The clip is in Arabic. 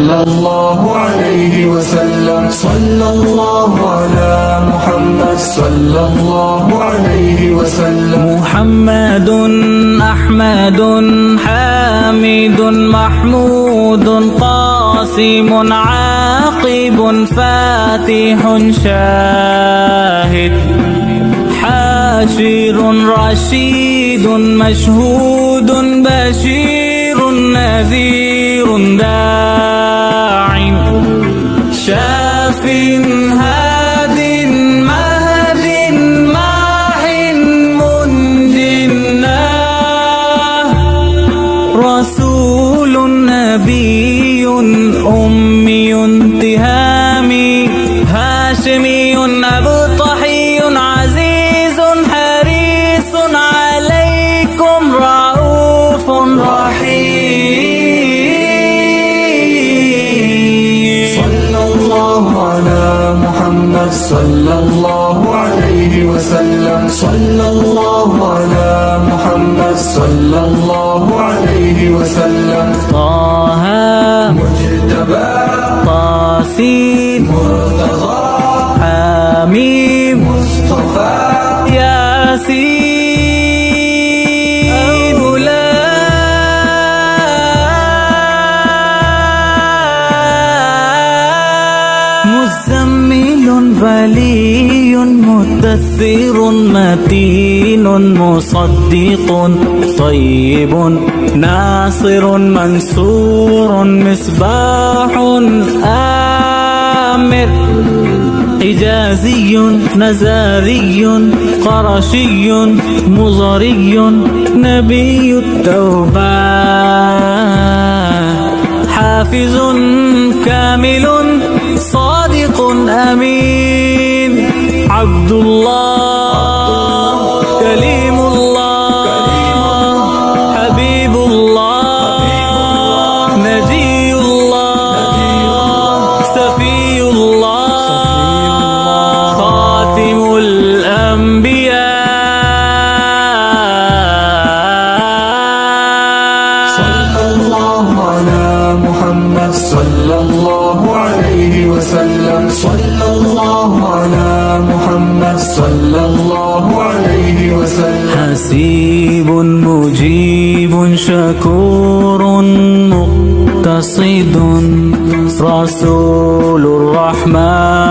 صلى الله عليه وسلم. صلى الله على محمد صلى الله عليه وسلم. محمد أحمد حامد محمود قاسم عاقب فاتح شاهد حاشر رشيد مشهود بشير نذير داع شاف هاد مهد ماح منجناه رسول نبي أمي تهامي هاشمي أبطحي عزيز حريص عليكم رؤوف رحيم. صلى الله على محمد صلى الله عليه وسلم. صلى الله على محمد صلى الله عليه وسلم. طه مجتبى طاسين مرتضى حميم مصطفى ياسين مزمل ولي مدثر متين مصدق طيب ناصر منصور مصباح آمر حجازي نزاري قرشي مضري نبي التوبة حافظ كامل صادق أمين عبد الله كليم الله حبيب الله نجي الله سفي الله خاتم الأنبياء. صلى الله على محمد صلى الله عليه وسلم. صلى الله على محمد صلى الله عليه وسلم. حسيب مجيب شكور مقتصد رسول الرحمن